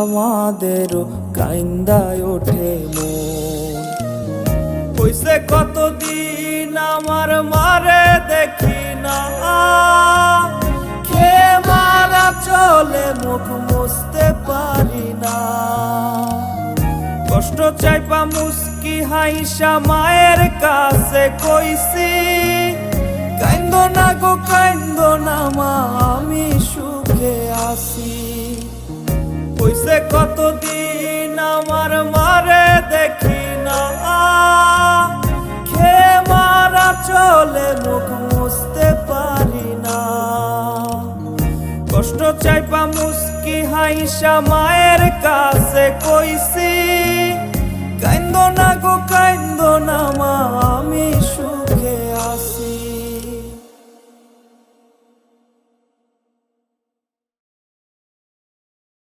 আমাদেরও কাইন্দায় ওঠে মন। হইছে কতদিন আমার মারে দেখি না, খেয়ে মারা চলে মুখ মুছতে পারি না। কষ্ট চাইপা মুস্কি হাইসা মায়ের কাছে কইছি, কাইন্দো না গো কাইন্দো না মা, আমি সুখে আছি। হইছে কতদিন আমার মারে দেখি না, খেয়ে মারা চলে মুখ মুছতে পারি না। কষ্ট চাইপা মুস্কি হাইসা মায়ের কাছে কইছি, কাইন্দো না গো কাইন্দো না মা, আমি সুখে আছি।